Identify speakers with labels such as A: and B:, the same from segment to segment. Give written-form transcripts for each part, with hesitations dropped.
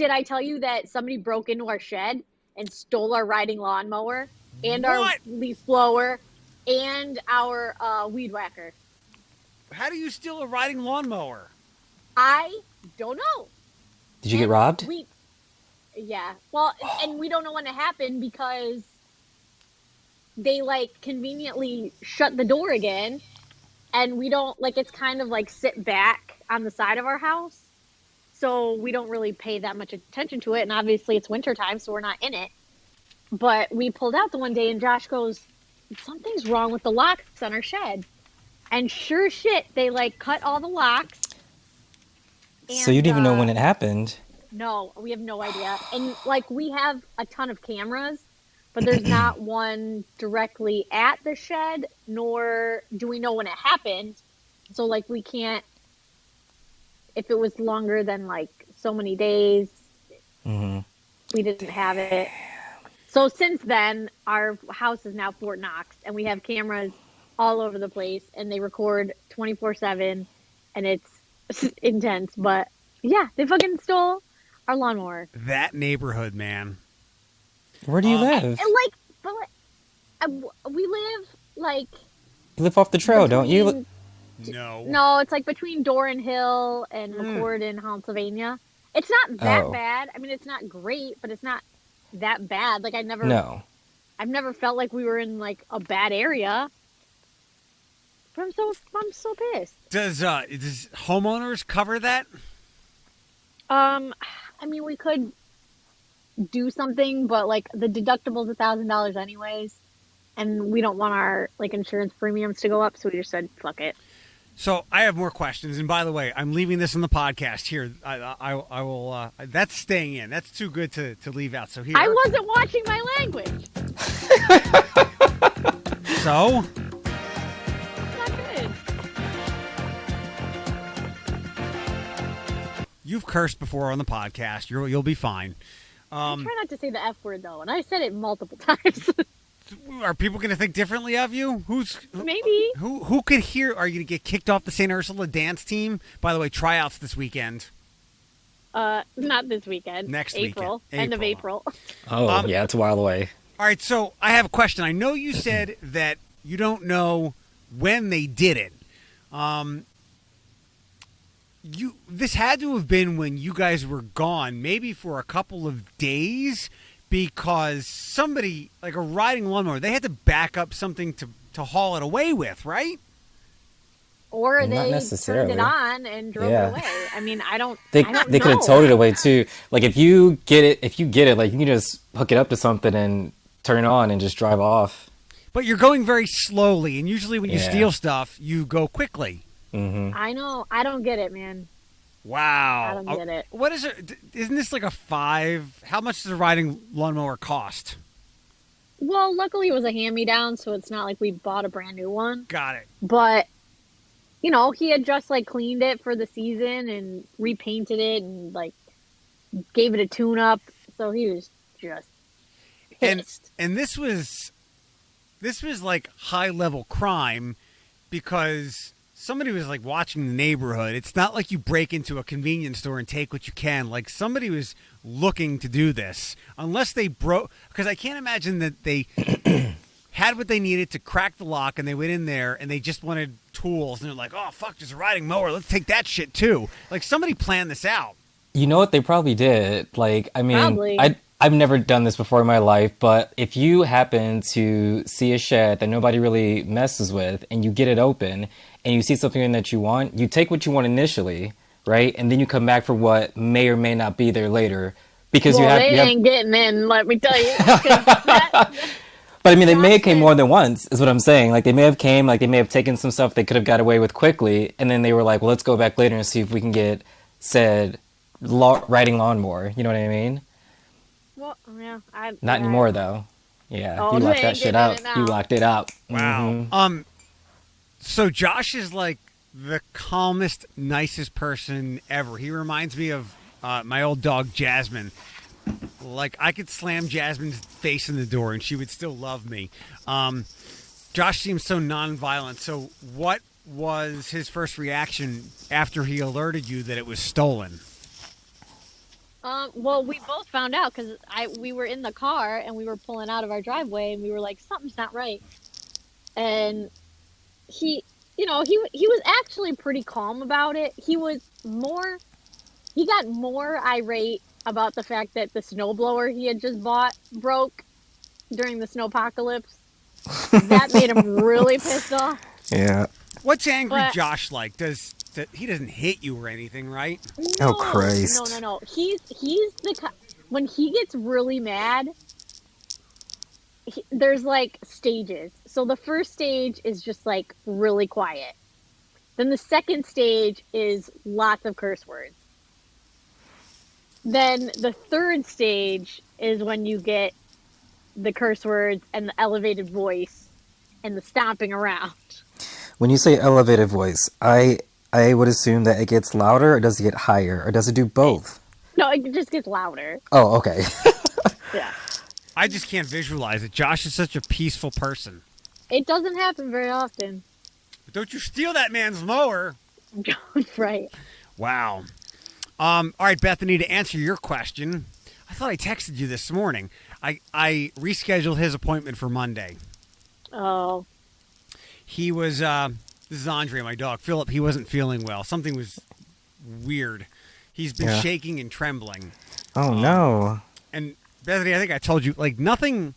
A: Did I tell you that somebody broke into our shed and stole our riding lawnmower and our
B: What?
A: leaf blower and our weed whacker?
B: How do you steal a riding lawnmower?
A: I don't know.
C: Did you get robbed?
A: Yeah. Well, and we don't know when it happened because they like conveniently shut the door again, and we don't like it's kind of like sit back on the side of our house. So we don't really pay that much attention to it, and obviously it's wintertime, so we're not in it. But we pulled out the one day and Josh goes, "Something's wrong with the locks on our shed." And sure as shit, they like cut all the locks.
C: So you didn't even know when it happened.
A: No, we have no idea. And like we have a ton of cameras, but there's not one directly at the shed, nor do we know when it happened. So like we can't, if it was longer than like so many days, we didn't have it. So since then, our house is now Fort Knox, and we have cameras all over the place, and they record 24/7, and it's intense. But yeah, they fucking stole our lawnmower.
B: That neighborhood, man.
C: Where do you live?
A: And we live like
C: You live off the trail, don't you?
B: No.
A: No, it's like between Doran Hill and McCord in Pennsylvania. It's not that bad. I mean, it's not great, but it's not that bad. Like I've never felt like we were in like a bad area. But I'm so pissed.
B: Does homeowners cover that?
A: I mean, we could do something, but like the deductible's $1,000 anyways, and we don't want our like insurance premiums to go up, so we just said fuck it.
B: So I have more questions, and by the way, I'm leaving this in the podcast here. I will. That's staying in. That's too good to leave out. So here.
A: I wasn't watching my language.
B: So. You've cursed before on the podcast. You'll be fine.
A: I try not to say the F word though, and I said it multiple times.
B: Are people going to think differently of you?
A: Maybe.
B: Who could hear? Are you going to get kicked off the St. Ursula dance team? By the way, tryouts this weekend.
A: Not this weekend.
B: Next
A: April.
B: weekend.
A: End of April.
C: Oh, yeah, it's a while away.
B: All right, so I have a question. I know you said that you don't know when they did it. This had to have been when you guys were gone, maybe for a couple of days, because somebody, like a riding lawnmower, they had to back up something to haul it away with, right?
A: Or they turned it on and drove it away. I mean, I don't
C: They
A: know.
C: could have towed it away too. Like if you get it, like you can just hook it up to something and turn it on and just drive off.
B: But you're going very slowly, and usually when you steal stuff, you go quickly.
C: Mm-hmm.
A: I know. I don't get it, man.
B: Wow.
A: I don't get it.
B: What is it? Isn't this like a 5? How much does a riding lawnmower cost?
A: Well, luckily it was a hand-me-down, so it's not like we bought a brand new one.
B: Got it.
A: But, you know, he had just like cleaned it for the season and repainted it and like gave it a tune-up. So he was just pissed.
B: And this was like high-level crime because somebody was like watching the neighborhood. It's not like you break into a convenience store and take what you can. Like somebody was looking to do this, unless they broke. Because I can't imagine that they had what they needed to crack the lock, and they went in there and they just wanted tools, and they're like, "Oh fuck, there's a riding mower. Let's take that shit too." Like somebody planned this out.
C: You know what? They probably did. Like, I mean, I've never done this before in my life, but if you happen to see a shed that nobody really messes with, and you get it open, and you see something in that you want, you take what you want initially, right? And then you come back for what may or may not be there later. Because
A: they ain't getting in, let me tell you.
C: But I mean, they may have came more than once, is what I'm saying. Like, they may have came, like, they may have taken some stuff they could have got away with quickly, and then they were like, well, let's go back later and see if we can get said riding lawnmower. You know what I mean?
A: Well, yeah.
C: Not anymore, though. Yeah,
A: Oh,
C: you locked
A: they
C: that
A: ain't
C: shit
A: getting
C: out.
A: it
C: You
A: now.
C: locked it out.
B: Wow.
C: Mhm.
B: So Josh is like the calmest, nicest person ever. He reminds me of my old dog, Jasmine. Like, I could slam Jasmine's face in the door and she would still love me. Josh seems so nonviolent. So what was his first reaction after he alerted you that it was stolen?
A: Well, we both found out because we were in the car and we were pulling out of our driveway and we were like, something's not right. And he, he was actually pretty calm about it. He got more irate about the fact that the snowblower he had just bought broke during the snowpocalypse. That made him really pissed off.
C: Yeah.
B: What's angry Josh like? He doesn't hit you or anything, right?
C: No, oh Christ!
A: No. He's when he gets really mad. There's like stages. So the first stage is just like really quiet. Then the second stage is lots of curse words. Then the third stage is when you get the curse words and the elevated voice and the stomping around.
C: When you say elevated voice, I would assume that it gets louder, or does it get higher, or does it do both?
A: No, it just gets louder.
C: Oh, okay.
A: Yeah.
B: I just can't visualize it. Josh is such a peaceful person.
A: It doesn't happen very often.
B: But don't you steal that man's mower.
A: Right.
B: Wow. All right, Bethany, to answer your question, I thought I texted you this morning. I rescheduled his appointment for Monday.
A: Oh.
B: He was, this is Andre, my dog. Philip, he wasn't feeling well. Something was weird. He's been shaking and trembling.
C: Oh, no.
B: And Bethany, I think I told you, like, nothing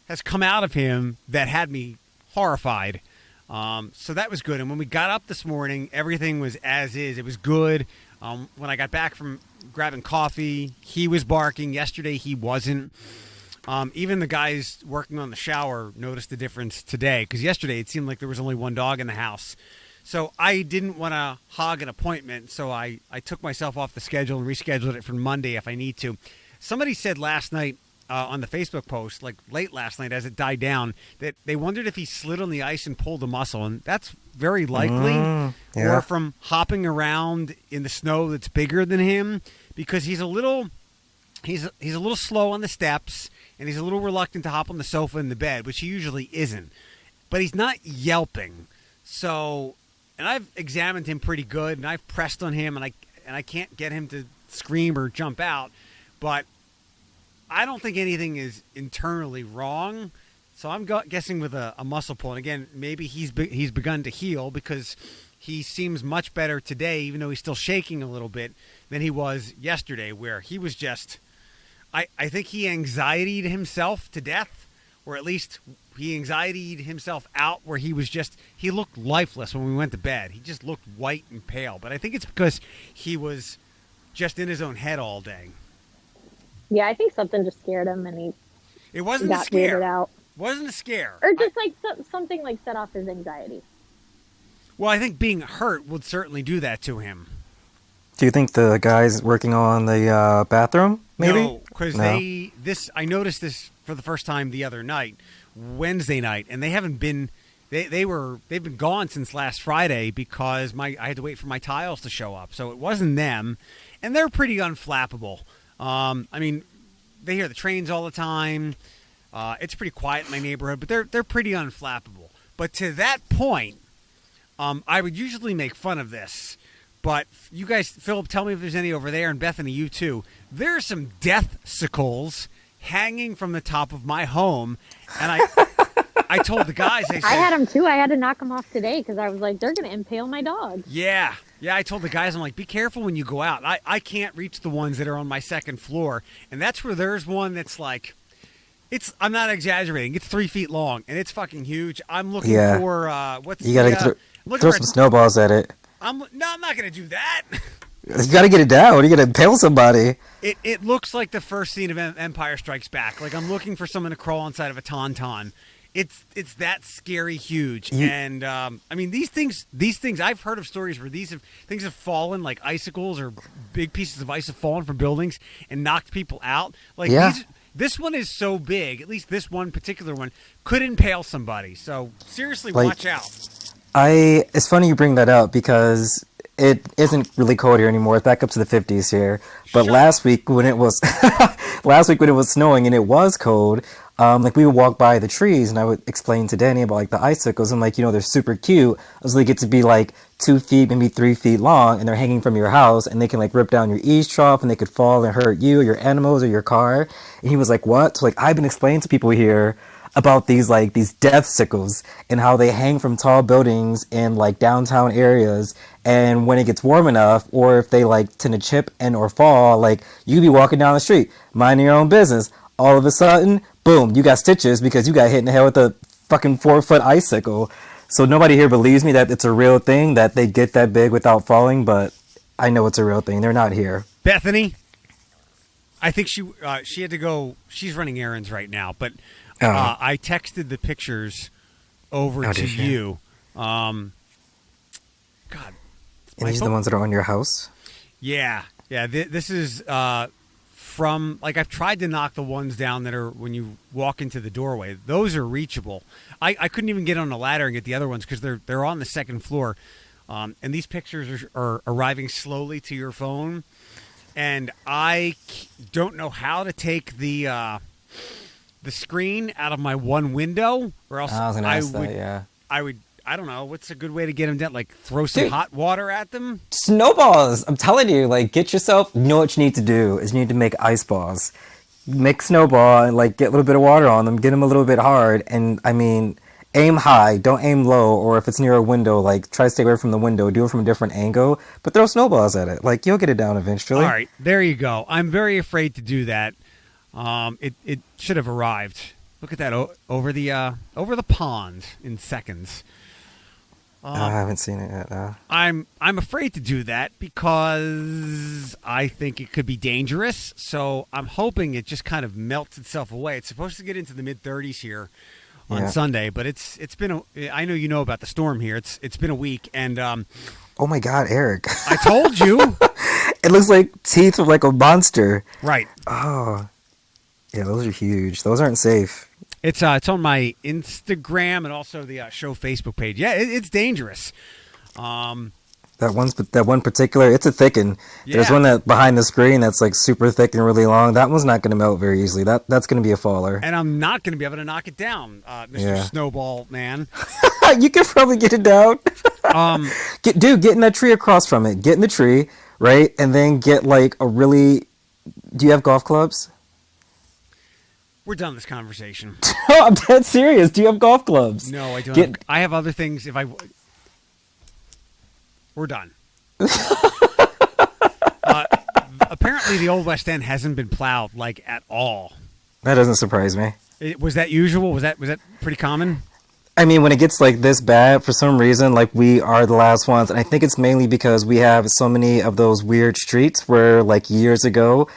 B: has come out of him that had me horrified. So that was good. And when we got up this morning, everything was as is. It was good. When I got back from grabbing coffee, he was barking. Yesterday, he wasn't. Even the guys working on the shower noticed the difference today, because yesterday it seemed like there was only one dog in the house. So I didn't want to hog an appointment, so I took myself off the schedule and rescheduled it for Monday if I need to. Somebody said last night on the Facebook post, like late last night as it died down, that they wondered if he slid on the ice and pulled a muscle, and that's very likely, or from hopping around in the snow that's bigger than him, because he's a little slow on the steps, and he's a little reluctant to hop on the sofa in the bed, which he usually isn't. But he's not yelping. So, and I've examined him pretty good, and I've pressed on him, and I can't get him to scream or jump out. But I don't think anything is internally wrong. So I'm guessing with a muscle pull. And again, maybe he's begun to heal, because he seems much better today, even though he's still shaking a little bit, than he was yesterday, where he was just... I think he anxietied himself to death, or at least he anxietied himself out, where he looked lifeless when we went to bed. He just looked white and pale. But I think it's because he was just in his own head all day.
A: Yeah, I think something just scared him, and
B: it wasn't
A: got
B: a scare.
A: Weirded out.
B: Wasn't a scare.
A: Or just something like set off his anxiety.
B: Well, I think being hurt would certainly do that to him.
C: Do you think the guy's working on the bathroom? Maybe?
B: No, because I noticed this for the first time the other night, Wednesday night, and they haven't been. They've been gone since last Friday, because I had to wait for my tiles to show up. So it wasn't them, and they're pretty unflappable. I mean, they hear the trains all the time. It's pretty quiet in my neighborhood, but they're pretty unflappable. But to that point, I would usually make fun of this. But you guys, Philip, tell me if there's any over there, and Bethany, you too. There are some deathsicles hanging from the top of my home, and I told the guys, I
A: had them too. I had to knock them off today, because I was like, they're going to impale my dog.
B: Yeah, I told the guys, I'm like, be careful when you go out. I can't reach the ones that are on my second floor, and that's where there's one that's like, I'm not exaggerating, it's 3 feet long, and it's fucking huge. I'm looking for,
C: you gotta throw some snowballs at it.
B: I'm not going to do that.
C: You got to get it down. You got to impale somebody.
B: It looks like the first scene of Empire Strikes Back. Like I'm looking for someone to crawl inside of a tauntaun. It's that scary huge. And I mean these things I've heard of stories where things have fallen, like icicles or big pieces of ice have fallen from buildings and knocked people out. Like this one is so big. At least this one particular one could impale somebody. So seriously, watch out.
C: It's funny you bring that up, because it isn't really cold here anymore. It's back up to the 50s here. But last week when it was snowing and it was cold, like we would walk by the trees and I would explain to Danny about like the icicles and like, they're super cute. So they get to be like 2 feet, maybe 3 feet long, and they're hanging from your house and they can like rip down your eaves trough and they could fall and hurt you or your animals or your car. And he was like, what? So like I've been explaining to people here about these death sickles and how they hang from tall buildings in like downtown areas, and when it gets warm enough or if they like tend to chip and or fall, like you be walking down the street minding your own business, all of a sudden boom, you got stitches because you got hit in the head with a fucking 4-foot icicle. So nobody here believes me that it's a real thing that they get that big without falling, but I know it's a real thing. They're not here.
B: Bethany, I think she had to go. She's running errands right now, but I texted the pictures over to you. God,
C: and these are the ones that are on your house?
B: Yeah. This is from, like, I've tried to knock the ones down that are when you walk into the doorway. Those are reachable. I couldn't even get on a ladder and get the other ones because they're on the second floor. And these pictures are arriving slowly to your phone. And I don't know how to take the screen out of my one window, or else I would. I don't know. What's a good way to get them down? Like throw some hot water at them?
C: Snowballs. I'm telling you, like get yourself. You know what you need to do is you need to make ice balls. Make snowball and like get a little bit of water on them. Get them a little bit hard, and I mean, aim high. Don't aim low. Or if it's near a window, like try to stay away from the window. Do it from a different angle, but throw snowballs at it. Like you'll get it down eventually.
B: All right, there you go. I'm very afraid to do that. It should have arrived. Look at that over the pond in seconds.
C: I haven't seen it yet.
B: I'm afraid to do that because I think it could be dangerous. So I'm hoping it just kind of melts itself away. It's supposed to get into the mid-30s here on Sunday, but it's been I know you know about the storm here. It's been a week, and
C: oh my God, Eric!
B: I told you.
C: It looks like teeth of like a monster.
B: Right.
C: Oh, yeah, those are huge. Those aren't safe.
B: It's on my Instagram and also the show Facebook page. Yeah, it's dangerous.
C: That one particular, it's a thick one. Yeah. There's one that behind the screen that's like super thick and really long. That one's not going to melt very easily. That's going to be a faller.
B: And I'm not going to be able to knock it down, Mr. Snowball Man.
C: You can probably get it down. Get in that tree across from it. Get in the tree, right, and then get like a really. Do you have golf clubs?
B: We're done this conversation.
C: No, I'm dead serious. Do you have golf clubs?
B: No, I don't. I have other things. We're done. Apparently, the Old West End hasn't been plowed like at all.
C: That doesn't surprise me.
B: Was that usual? Was that pretty common?
C: I mean, when it gets like this bad, for some reason, like we are the last ones, and I think it's mainly because we have so many of those weird streets where, like years ago,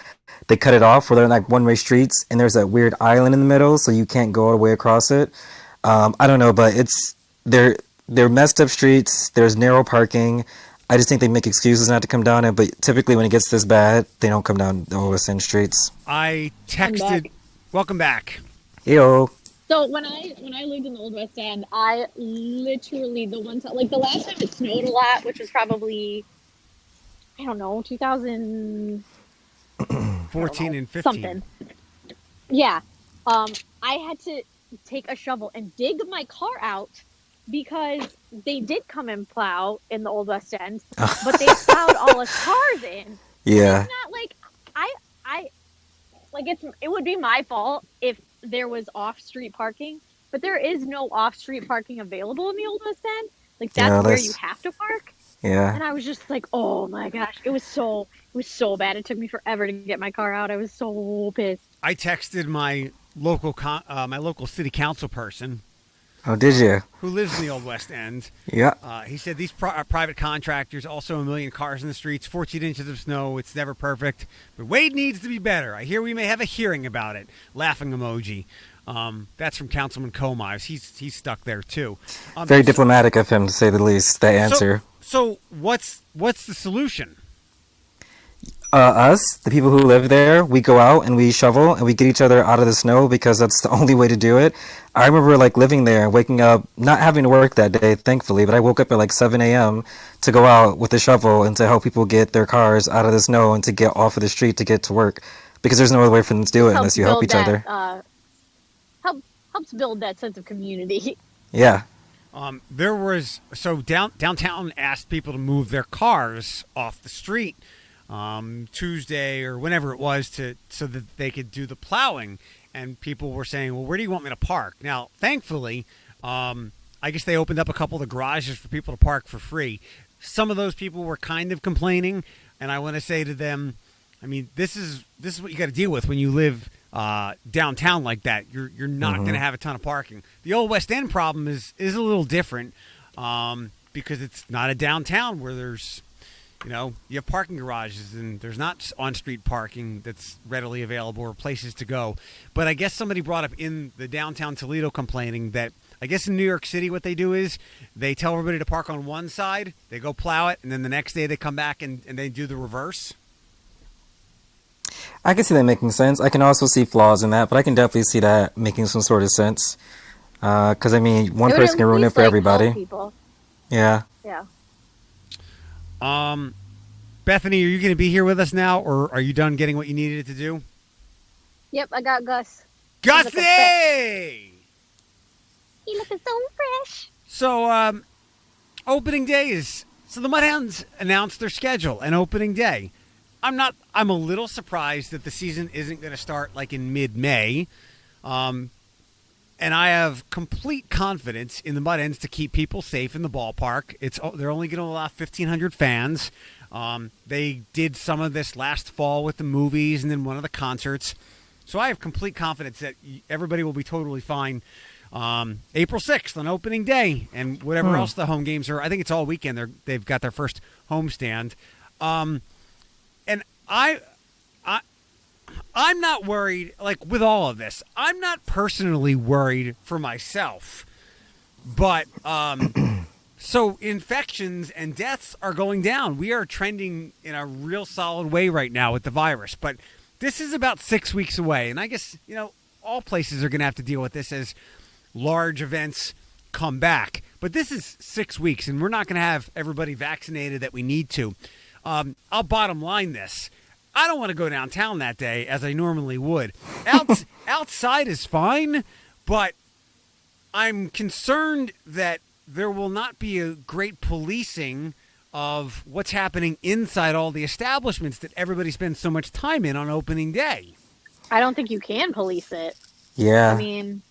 C: they cut it off where they're like one-way streets, and there's that weird island in the middle, so you can't go all the way across it. I don't know, but they're messed up streets. There's narrow parking. I just think they make excuses not to come down it, but typically when it gets this bad, they don't come down the Old West End streets.
B: I texted. Welcome back.
C: Yo.
A: So when I lived in the Old West End, I literally the last time it snowed a lot, which was probably 2014
B: and 15.
A: Something. Yeah. I had to take a shovel and dig my car out because they did come and plow in the Old West End, but they plowed all us cars in.
C: Yeah.
A: It's not like it would be my fault if there was off-street parking, but there is no off-street parking available in the Old West End. Like that's where you have to park.
C: Yeah.
A: And I was just like, oh my gosh, it was so bad. It took me forever to get my car out. I was so pissed.
B: I texted my local city council person.
C: Oh, did you?
B: Who lives in the Old West End.
C: Yeah.
B: He said these private contractors, also a million cars in the streets, 14 inches of snow. It's never perfect, but Wade needs to be better. I hear we may have a hearing about it. Laughing emoji. That's from Councilman Comives. He's stuck there too.
C: Very diplomatic of him, to say the least. That answer.
B: So what's the solution?
C: Us, the people who live there, we go out and we shovel and we get each other out of the snow because that's the only way to do it. I remember like living there and waking up, not having to work that day, thankfully, but I woke up at like 7 a.m. to go out with a shovel and to help people get their cars out of the snow and to get off of the street to get to work because there's no other way for them to do it unless you help each other.
A: helps build that sense of community.
C: Yeah.
B: There was downtown asked people to move their cars off the street Tuesday or whenever it was so that they could do the plowing, and people were saying, well, where do you want me to park? Now, thankfully, I guess they opened up a couple of the garages for people to park for free. Some of those people were kind of complaining, and I want to say to them, I mean, this is what you got to deal with when you live downtown like that. You're not going to have a ton of parking. The old West End problem is a little different because it's not a downtown where there's, you have parking garages and there's not on-street parking that's readily available or places to go. But I guess somebody brought up in the downtown Toledo complaining that I guess in New York City what they do is they tell everybody to park on one side, they go plow it, and then the next day they come back and they do the reverse.
C: I can see that making sense. I can also see flaws in that, but I can definitely see that making some sort of sense. Because, I mean, one person can ruin it for everybody. Yeah.
A: Yeah.
B: Bethany, are you going to be here with us now, or are you done getting what you needed to do?
A: Yep, I got Gus.
B: Gussie!
A: He looking so fresh.
B: So, opening day so the Mudhounds announced their schedule and opening day. I'm a little surprised that the season isn't going to start like in mid-May. And I have complete confidence in the Mudhens to keep people safe in the ballpark. They're only going to allow 1,500 fans. They did some of this last fall with the movies and then one of the concerts. So I have complete confidence that everybody will be totally fine April 6th on opening day and whatever else the home games are. I think it's all weekend. They've got their first homestand. And I'm not worried, like, with all of this. I'm not personally worried for myself. But, so infections and deaths are going down. We are trending in a real solid way right now with the virus. But this is about 6 weeks away. And I guess, all places are going to have to deal with this as large events come back. But this is 6 weeks, and we're not going to have everybody vaccinated that we need to. I'll bottom line this. I don't want to go downtown that day as I normally would. Outside is fine, but I'm concerned that there will not be a great policing of what's happening inside all the establishments that everybody spends so much time in on opening day.
A: I don't think you can police it.
C: Yeah.
A: I mean,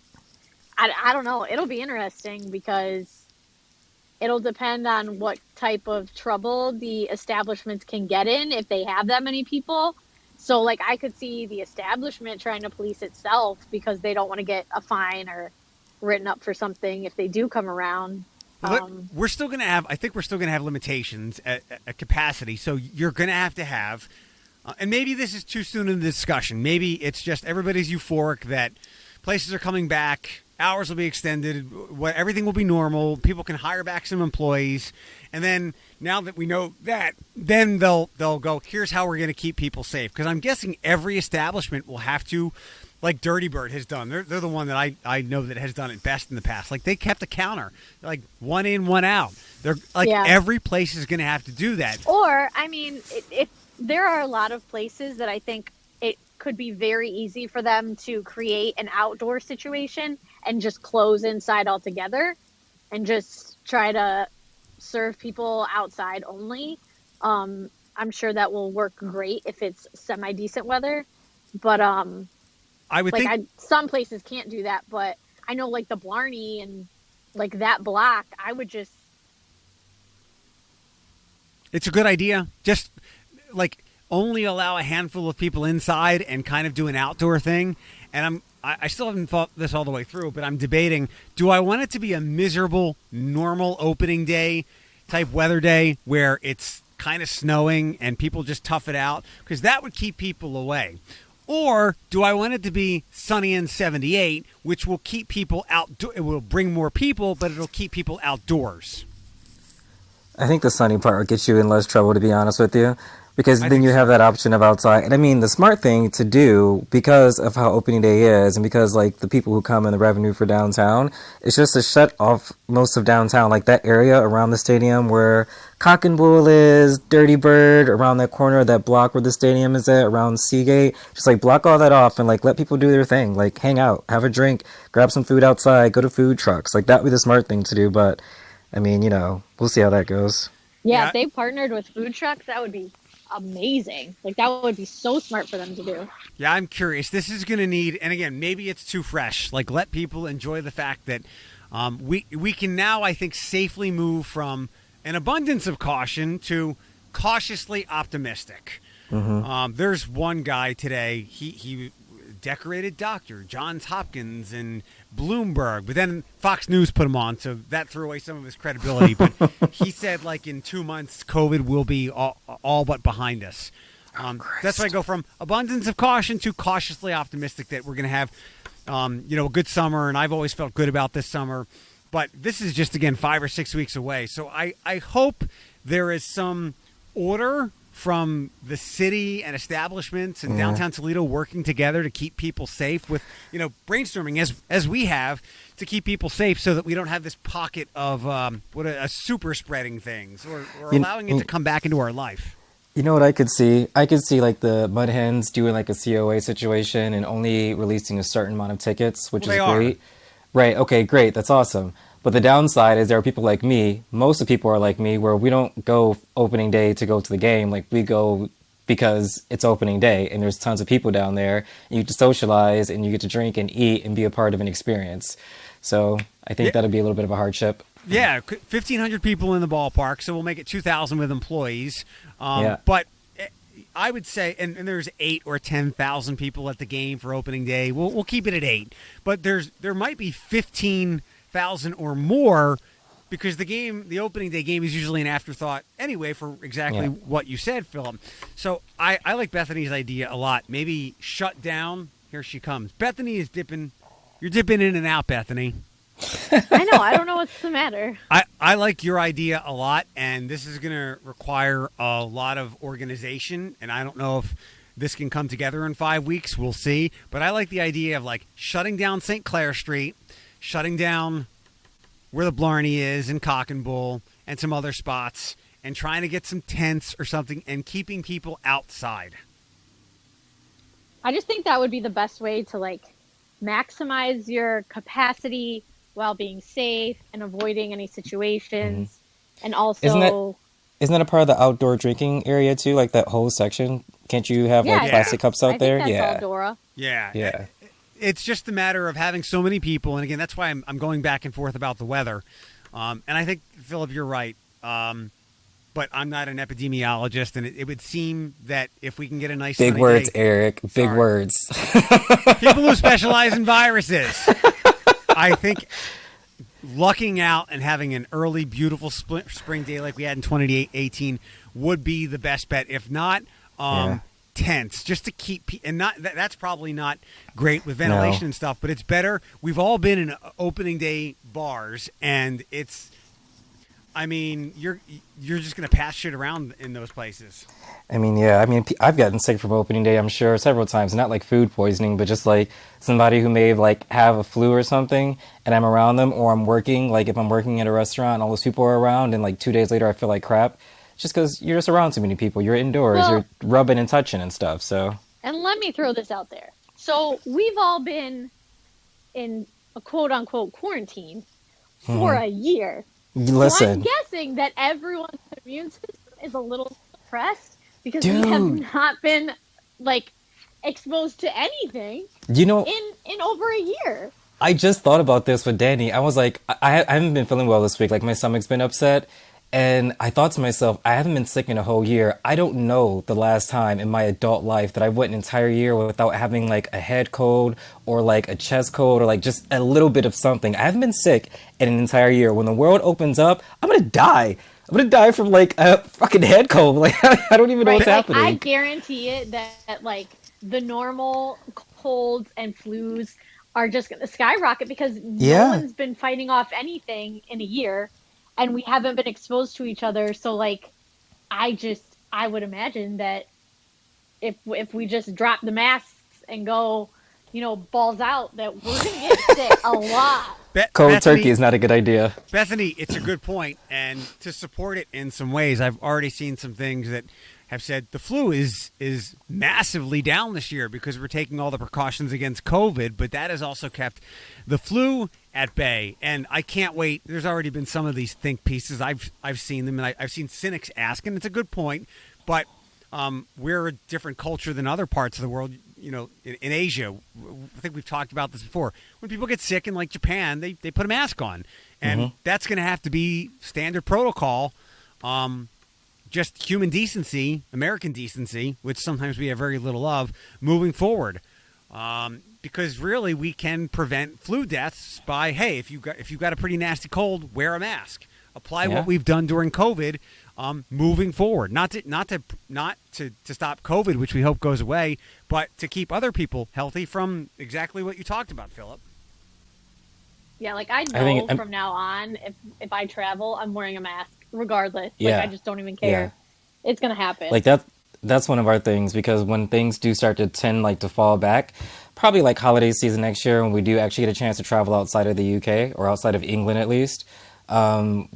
A: I don't know. It'll be interesting because it'll depend on what type of trouble the establishments can get in if they have that many people. So, like, I could see the establishment trying to police itself because they don't want to get a fine or written up for something if they do come around.
B: We're still going to have, I think we're still going to have limitations at capacity. So you're going to have, and maybe this is too soon in the discussion. Maybe it's just everybody's euphoric that places are coming back. Hours will be extended. Everything will be normal. People can hire back some employees. And then now that we know that, then they'll go, here's how we're going to keep people safe. Because I'm guessing every establishment will have to, like Dirty Bird has done. They're the one that I know that has done it best in the past. Like, they kept a counter. Like, one in, one out. They're like, every place is going to have to do that.
A: Or, I mean, if there are a lot of places that I think it could be very easy for them to create an outdoor situation and just close inside altogether and just try to serve people outside only. I'm sure that will work great if it's semi-decent weather. But
B: I would think
A: some places can't do that. But I know, like, the Blarney and, like, that block, I would just...
B: It's a good idea. Just, like, only allow a handful of people inside and kind of do an outdoor thing. And I still haven't thought this all the way through, but I'm debating, do I want it to be a miserable, normal opening day type weather day where it's kind of snowing and people just tough it out? Because that would keep people away. Or do I want it to be sunny and 78, which will keep people out? It will bring more people, but it'll keep people outdoors.
C: I think the sunny part will get you in less trouble, to be honest with you. Because
B: I
C: then
B: think
C: you have
B: so.
C: that option of outside. And I mean, the smart thing to do because of how opening day is and because like the people who come in the revenue for downtown, is just to shut off most of downtown, like that area around the stadium where Cock and Bull is, Dirty Bird, around that corner, that block where the stadium is at, around Seagate. Just like block all that off and like let people do their thing. Like hang out, have a drink, grab some food outside, go to food trucks. Like that would be the smart thing to do. But I mean, we'll see how that goes.
A: Yeah, if
B: Yeah,
A: they partnered with food trucks, that would be amazing. Like that would be so smart for them to do.
B: yeah, I'm curious. This is going to need, and again, maybe it's too fresh. Like, let people enjoy the fact that we can now, I think, safely move from an abundance of caution to cautiously optimistic. There's one guy today. He decorated doctor, Johns Hopkins and Bloomberg, but then Fox News put him on, so that threw away some of his credibility. But he said, like, in 2 months, COVID will be all but behind us. That's why I go from abundance of caution to cautiously optimistic that we're going to have, a good summer. And I've always felt good about this summer. But this is just, again, 5 or 6 weeks away. So I hope there is some order from the city and establishments in downtown Toledo working together to keep people safe with, brainstorming as we have to keep people safe so that we don't have this pocket of a super spreading things or allowing it to come back into our life.
C: You know what I could see? I could see like the Mud Hens doing like a COA situation and only releasing a certain amount of tickets, which
B: Well,
C: is
B: they are.
C: great. Right, okay, great, that's awesome. But the downside is there are people like me, most of the people are like me, where we don't go opening day to go to the game. Like we go because it's opening day and there's tons of people down there. And you get to socialize and you get to drink and eat and be a part of an experience. So I think
B: Yeah.
C: that'll be a little bit of a hardship.
B: Yeah, 1,500 people in the ballpark, so we'll make it 2,000 with employees.
C: Yeah.
B: But I would say, and there's 8 or 10,000 people at the game for opening day. We'll keep it at 8, but there might be 15,000 or more because the opening day game is usually an afterthought anyway for exactly
C: Yeah.
B: what you said, Philip. So I like Bethany's idea a lot. Maybe shut down. Here she comes. Bethany is dipping. You're dipping in and out, Bethany.
A: I know. I don't know what's the matter.
B: I like your idea a lot, and this is going to require a lot of organization, and I don't know if this can come together in 5 weeks. We'll see. But I like the idea of, like, shutting down St. Clair Street, shutting down where the Blarney is and Cock and Bull and some other spots, and trying to get some tents or something and keeping people outside.
A: I just think that would be the best way to like maximize your capacity while being safe and avoiding any situations. And
C: Isn't that
A: also,
C: isn't that a part of the outdoor drinking area too? Like that whole section? Can't you have
A: yeah,
C: like plastic cups out
A: I
C: there?
A: think that's
C: Yeah.
A: all Dora.
B: Yeah.
C: Yeah.
B: It's just a matter of having so many people, and again, that's why I'm going back and forth about the weather. And I think, Philip, you're right. But I'm not an epidemiologist, and it would seem that if we can get a nice
C: Big
B: sunny
C: words,
B: day,
C: Eric. Big
B: Sorry.
C: words.
B: people who specialize in viruses, I think lucking out and having an early, beautiful spring day like we had in 2018 would be the best bet. If not,
C: Yeah.
B: tents just to keep and not that's probably not great with ventilation
C: No.
B: and stuff, but it's better. We've all been in opening day bars, and it's. I mean, you're just gonna pass shit around in those places.
C: I mean, yeah. I mean, I've gotten sick from opening day, I'm sure, several times. Not like food poisoning, but just like somebody who may have like have a flu or something, and I'm around them, or I'm working. Like if I'm working at a restaurant, all those people are around, and like 2 days later, I feel like crap. Just because you're just around too many people. You're indoors.
A: Well-
C: You're rubbing and touching and stuff. So
A: And let me throw this out there. So we've all been in a quote unquote quarantine for a year. So I'm
C: listen,
A: guessing that everyone's immune system is a little suppressed because we have
C: Dude.
A: not been like exposed to anything
C: you know,
A: in over a year.
C: I just thought about this with Danny. I was like, I haven't been feeling well this week. Like my stomach's been upset. And I thought to myself, I haven't been sick in a whole year. I don't know the last time in my adult life that I went an entire year without having like a head cold or like a chest cold or like just a little bit of something. I haven't been sick in an entire year. When the world opens up, I'm going to die. I'm going to die from like a fucking head cold. Like, I don't even know what's
A: Like,
C: happening.
A: I guarantee it that like the normal colds and flus are just going to skyrocket because
C: Yeah.
A: no one's been fighting off anything in a year and we haven't been exposed to each other. So like, I I would imagine that if we just drop the masks and go, balls out, that we're gonna get sick a lot.
C: Cold
B: Bethany,
C: turkey is not a good idea.
B: Bethany, it's a good point, and to support it in some ways, I've already seen some things that have said the flu is massively down this year because we're taking all the precautions against COVID, but that has also kept the flu at bay. And I can't wait. There's already been some of these think pieces. I've seen them, and I've seen cynics ask, and it's a good point, but we're a different culture than other parts of the world. In Asia, I think we've talked about this before. When people get sick in like Japan, they put a mask on, and that's going to have to be standard protocol. Just human decency, American decency, which sometimes we have very little of, moving forward. Because really, we can prevent flu deaths by, hey, if you've got a pretty nasty cold, wear a mask. Apply what we've done during COVID, moving forward. Not to stop COVID, which we hope goes away, but to keep other people healthy from exactly what you talked about, Philip.
A: Yeah, like I know from now on, if I travel, I'm wearing a mask regardless.
C: Yeah.
A: Like I just don't even care. Yeah. It's gonna happen.
C: Like that's one of our things, because when things do start to tend like to fall back, probably like holiday season next year, when we do actually get a chance to travel outside of the UK or outside of England at least, I'm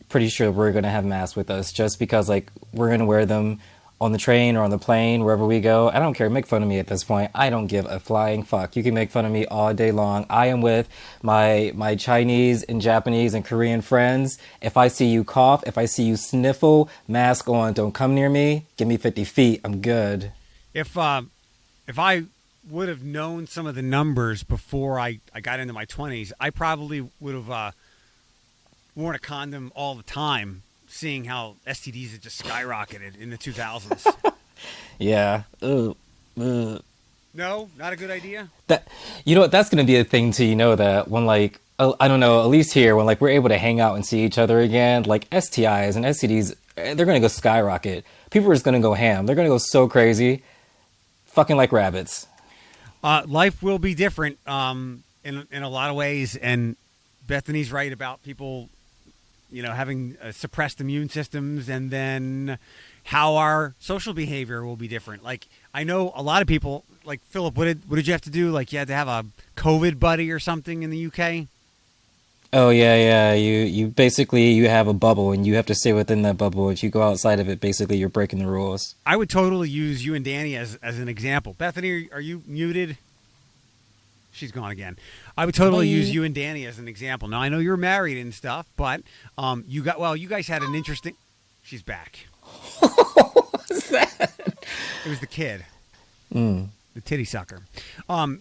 C: pretty sure we're going to have masks with us, just because like we're going to wear them on the train or on the plane, wherever we go. I don't care. Make fun of me at this point. I don't give a flying fuck. You can make fun of me all day long. I am with my Chinese and Japanese and Korean friends. If I see you cough, if I see you sniffle, mask on. Don't come near me. Give me 50 feet. I'm good.
B: If I would have known some of the numbers before I got into my 20s, I probably would have worn a condom all the time, seeing how STDs had just skyrocketed in the 2000s.
C: Yeah.
B: No, not a good idea.
C: That's going to be a thing too. That when like, I don't know, at least here, when like we're able to hang out and see each other again, like STIs and STDs, they're going to go skyrocket. People are just going to go ham. They're going to go so crazy, fucking like rabbits.
B: Life will be different in a lot of ways, and Bethany's right about people having suppressed immune systems, and then how our social behavior will be different. Like, I know a lot of people, like Philip, what did you have to do? Like, you had to have a COVID buddy or something in the UK?
C: Oh, yeah. You basically, you have a bubble, and you have to stay within that bubble. If you go outside of it, basically, you're breaking the rules.
B: I would totally use you and Danny as an example. Bethany, are you muted? She's gone again. I would totally use you and Danny as an example. Now, I know you're married and stuff, but you guys had an interesting... She's back.
C: What was that?
B: It was the kid. The titty sucker.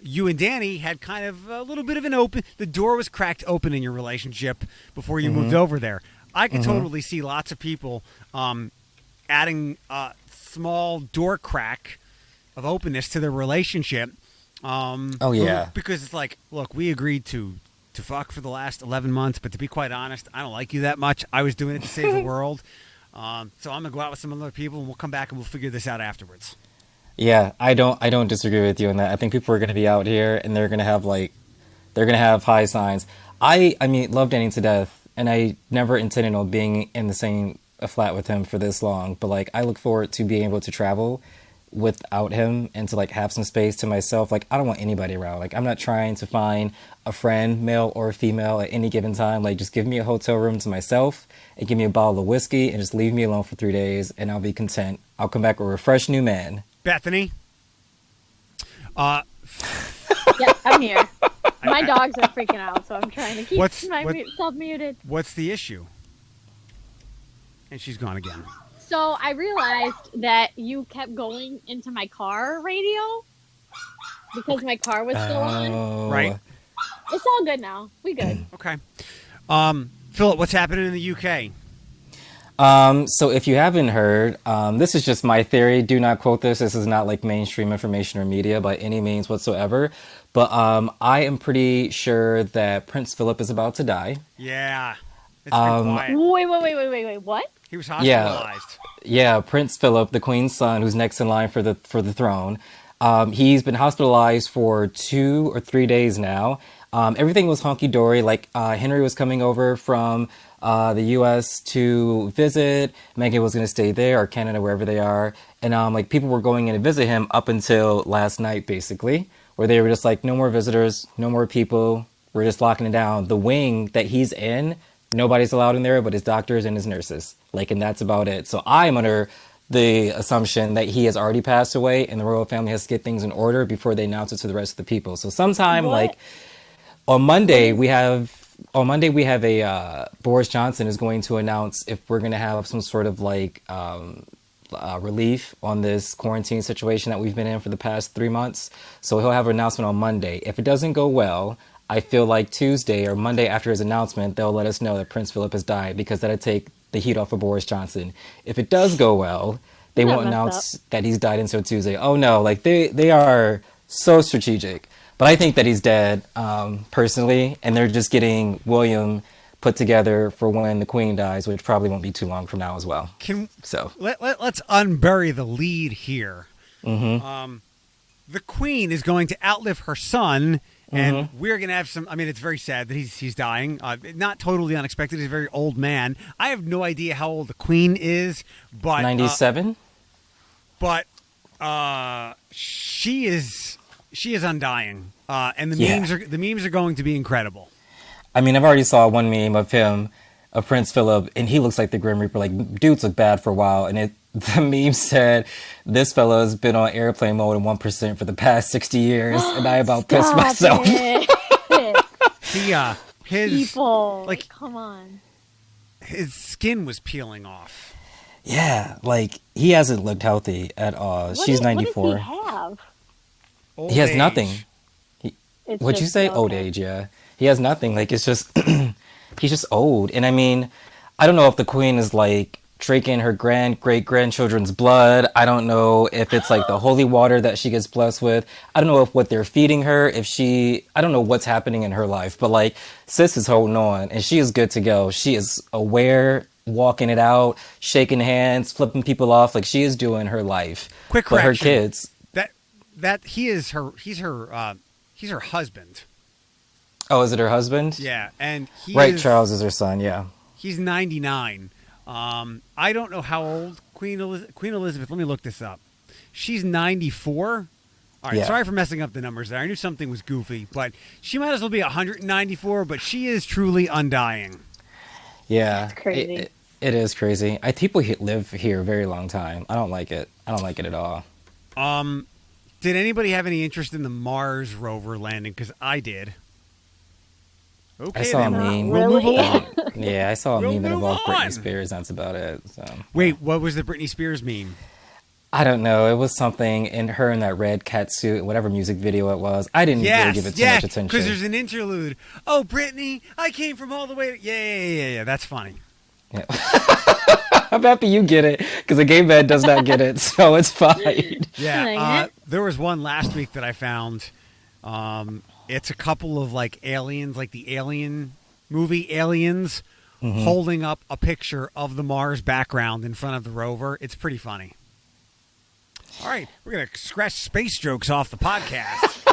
B: You and Danny had kind of a little bit of an open... The door was cracked open in your relationship before you moved over there. I could totally see lots of people adding a small door crack of openness to their relationship. Because it's like, look, we agreed to fuck for the last 11 months, but to be quite honest, I don't like you that much. I was doing it to save the world. So I'm going to go out with some other people, and we'll come back and we'll figure this out afterwards.
C: Yeah, I don't disagree with you on that. I think people are going to be out here, and they're going to have high signs. I mean, love Danny to death, and I never intended on being in the same flat with him for this long, but like, I look forward to being able to travel without him and to like have some space to myself. Like, I don't want anybody around. Like, I'm not trying to find a friend, male or female, at any given time. Like, just give me a hotel room to myself and give me a bottle of whiskey and just leave me alone for 3 days, and I'll be content. I'll come back a refreshed new man.
B: Bethany?
A: Yeah, I'm here. My dogs are freaking out, so I'm trying to keep myself muted.
B: What's the issue? And she's gone again.
A: So I realized that you kept going into my car radio because my car was still on.
B: Right.
A: It's all good now. We good.
B: Okay. Philip, what's happening in the UK?
C: So if you haven't heard, this is just my theory. Do not quote this. This is not like mainstream information or media by any means whatsoever. But I am pretty sure that Prince Philip is about to die.
B: Yeah. It's been quiet.
A: Wait. What?
B: He was hospitalized.
C: Yeah, Prince Philip, the Queen's son, who's next in line for the throne. He's been hospitalized for 2 or 3 days now. Everything was honky dory. Like Henry was coming over from the U.S. to visit. Meghan was going to stay there, or Canada, wherever they are. And like people were going in to visit him up until last night, basically, where they were just like, no more visitors, no more people. We're just locking it down. The wing that he's in, nobody's allowed in there but his doctors and his nurses. Like, and that's about it. So I'm under the assumption that he has already passed away and the royal family has to get things in order before they announce it to the rest of the people. So sometime like on Monday we have a Boris Johnson is going to announce if we're going to have some sort of like relief on this quarantine situation that we've been in for the past 3 months. So he'll have an announcement on Monday. If it doesn't go well, I feel like Tuesday or Monday after his announcement, they'll let us know that Prince Philip has died, because that'll take the heat off of Boris Johnson. If it does go well, they won't announce that he's died until Tuesday. Oh no, like they are so strategic. But I think that he's dead, personally, and they're just getting William put together for when the Queen dies, which probably won't be too long from now as well.
B: Let's unbury the lead here. Mm-hmm. The Queen is going to outlive her son. And we're going to have some, I mean, it's very sad that he's dying. Not totally unexpected. He's a very old man. I have no idea how old the Queen is, but
C: 97?
B: But she is undying. And the memes are going to be incredible.
C: I mean, I've already saw one meme of him, of Prince Philip, and he looks like the Grim Reaper. Like, dudes look bad for a while, and the meme said, "This fellow's been on airplane mode in 1% for the past 60 years," and I about pissed myself.
B: His
A: people, like, come on,
B: his skin was peeling off.
C: Yeah, like he hasn't looked healthy at all. She's 94.
A: What does he have?
C: He has nothing. What'd you say? Okay. Old age, yeah. He has nothing. Like, it's just he's just old. And I mean, I don't know if the Queen is like drinking her great-grandchildren's blood. I don't know if it's like the holy water that she gets blessed with. I don't know if what they're feeding her, I don't know what's happening in her life, but like sis is holding on and she is good to go. She is aware, walking it out, shaking hands, flipping people off. Like, she is doing her life.
B: Quick correction.
C: But her kids.
B: He's her husband.
C: Oh, is it her husband?
B: Yeah. And
C: Charles is her son. Yeah.
B: He's 99. I don't know how old Queen Elizabeth. Let me look this up. She's 94. All right, yeah. Sorry for messing up the numbers there. I knew something was goofy, but she might as well be 194. But she is truly undying.
C: Yeah,
A: that's crazy.
C: It is crazy. People live here a very long time. I don't like it. I don't like it at all.
B: Did anybody have any interest in the Mars rover landing? Because I did. Okay,
C: I saw a meme.
A: We'll move along.
C: Yeah, I saw a meme that involved Britney Spears. That's about it. So.
B: Wait, what was the Britney Spears meme?
C: I don't know. It was something in her in that red cat suit, whatever music video it was. I didn't really give it too much attention.
B: Because there's an interlude. Oh, Britney, I came from all the way. Yeah. That's funny.
C: Yeah. I'm happy you get it, because the gay man does not get it, so it's fine.
B: Yeah, there was one last week that I found. It's a couple of like aliens, like the Alien movie Aliens, holding up a picture of the Mars background in front of the rover. It's pretty funny. All right, we're going to scratch space jokes off the podcast.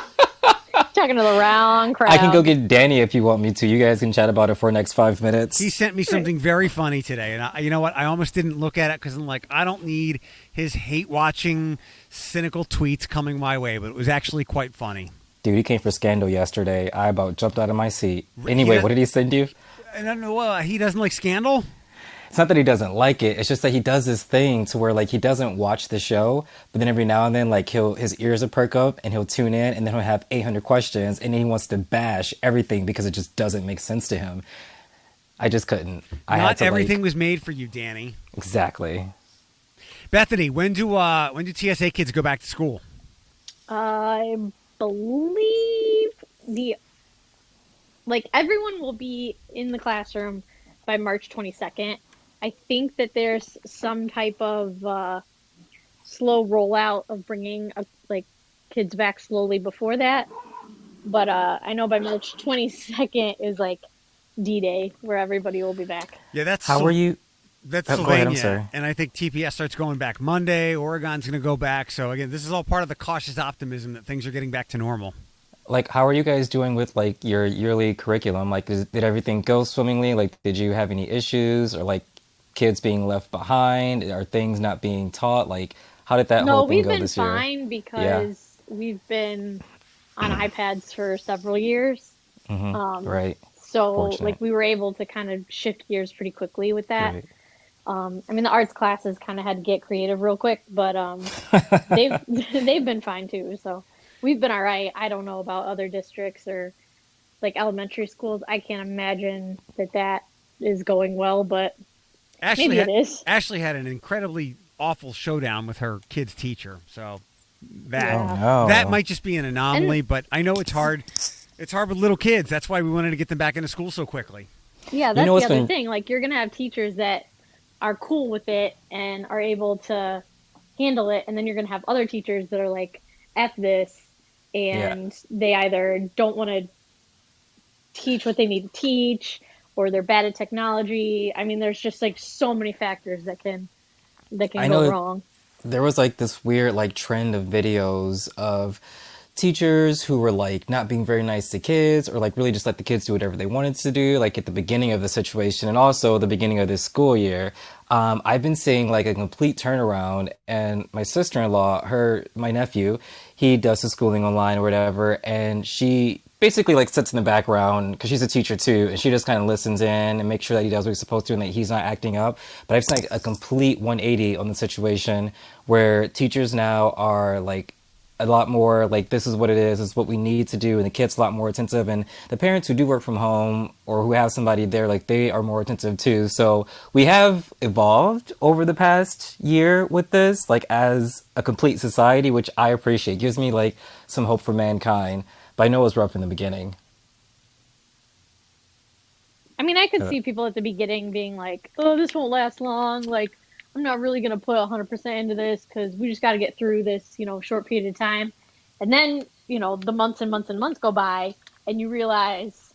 A: Talking to the wrong crowd.
C: I can go get Danny if you want me to. You guys can chat about it for the next 5 minutes.
B: He sent me something very funny today, and you know what? I almost didn't look at it because I'm like, I don't need his hate-watching, cynical tweets coming my way, but it was actually quite funny.
C: Dude, he came for Scandal yesterday. I about jumped out of my seat. Anyway, what did he send you?
B: I don't know. He doesn't like Scandal?
C: It's not that he doesn't like it. It's just that he does this thing to where like he doesn't watch the show, but then every now and then like his ears will perk up and he'll tune in and then he'll have 800 questions and then he wants to bash everything because it just doesn't make sense to him. I just couldn't.
B: Not everything was made for you, Danny.
C: Exactly.
B: Bethany, when do TSA kids go back to school?
A: I believe everyone will be in the classroom by March 22nd. I think that there's some type of slow rollout of bringing kids back slowly before that. But I know by March 22nd is like D-Day, where everybody will be back.
B: Yeah, that's
C: How are you?
B: That's Sylvania, and I think TPS starts going back Monday. Oregon's going to go back. So again, this is all part of the cautious optimism that things are getting back to normal.
C: Like, how are you guys doing with like your yearly curriculum? Like, did everything go swimmingly? Like, did you have any issues or like kids being left behind? Are things not being taught? Like, how did that whole
A: No,
C: thing
A: we've
C: go
A: been
C: this year?
A: fine
C: Yeah.
A: because we've been on iPads for several years. Um,
C: Right.
A: so like
C: Fortunate.
A: we were able to kind of shift gears pretty quickly with that.
C: Great.
A: I mean, the arts classes kind of had to get creative real quick, but they've they've been fine too. So we've been all right. I don't know about other districts or like elementary schools. I can't imagine that that is going well, but
B: Ashley
A: maybe it
B: had
A: is.
B: Ashley had an incredibly awful showdown with her kid's teacher. So that
C: Oh
A: Yeah.
B: that
C: no.
B: might just be an
A: And
B: anomaly, but I know it's hard. It's hard with little kids. That's why we wanted to get them back into school so quickly.
A: yeah,
C: You know
A: that's the
C: what's
A: other
C: been
A: thing. Like you're gonna have teachers that are cool with it and are able to handle it, and then you're gonna have other teachers that are like, "F this,"
C: yeah.
A: and they either don't want to teach what they need to teach, or they're bad at technology. I mean, there's just like so many factors that can
C: I
A: go
C: know
A: wrong.
C: there was like this weird like trend of videos of teachers who were like not being very nice to kids or like really just let the kids do whatever they wanted to do like at the beginning of the situation and also the beginning of this school year. I've been seeing like a complete turnaround, and my sister-in-law, my nephew, he does his schooling online or whatever, and she basically like sits in the background because she's a teacher too, and she just kind of listens in and makes sure that he does what he's supposed to and that he's not acting up. But I've seen like a complete 180 on the situation where teachers now are like a lot more like this is what it is what we need to do, and the kids a lot more attentive, and the parents who do work from home or who have somebody there like they are more attentive too. So we have evolved over the past year with this like as a complete society, which I appreciate. It gives me like some hope for mankind, but I know it was rough in the beginning.
A: I mean, I could
C: uh,
A: see people at the beginning being like, "Oh, this won't last long. Like, I'm not really gonna put 100% into this because we just got to get through this, short period of time." And then, the months and months and months go by, and you realize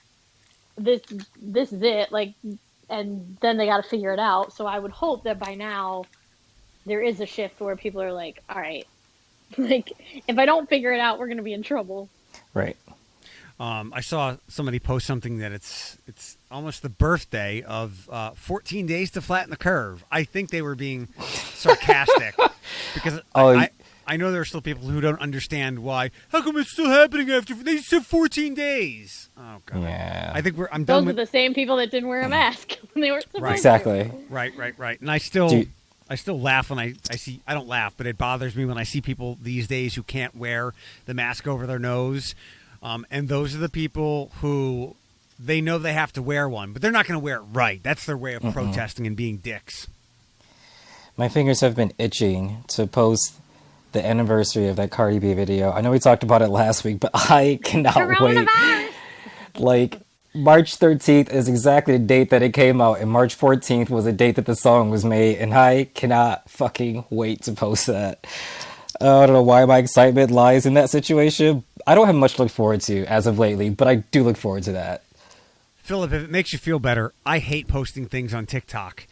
A: this this is it. Like, and then they got to figure it out. So I would hope that by now there is a shift where people are like, "All right, like if I don't figure it out, we're gonna be in trouble."
C: right.
B: I saw somebody post something that it's almost the birthday of 14 days to flatten the curve. I think they were being sarcastic because
C: Oh
B: I know there are still people who don't understand why. How come it's still happening after they said 14 days? Oh god.
C: yeah.
B: I think I'm done
A: Those are
B: with
A: the same people that didn't wear a mask when they weren't supposed
B: Right.
C: Exactly.
A: to.
B: right. And
C: Do you-
B: I still laugh when I see. I don't laugh, but it bothers me when I see people these days who can't wear the mask over their nose. And those are the people who they know they have to wear one, but they're not going to wear it right. That's their way of protesting and being dicks.
C: My fingers have been itching to post the anniversary of that Cardi B video. I know we talked about it last week, but I cannot wait.
A: Coronavirus.
C: Like, March 13th is exactly the date that it came out, and March 14th was the date that the song was made, and I cannot fucking wait to post that. I don't know why my excitement lies in that situation. I don't have much to look forward to as of lately, but I do look forward to that.
B: Philip, if it makes you feel better, I hate posting things on TikTok.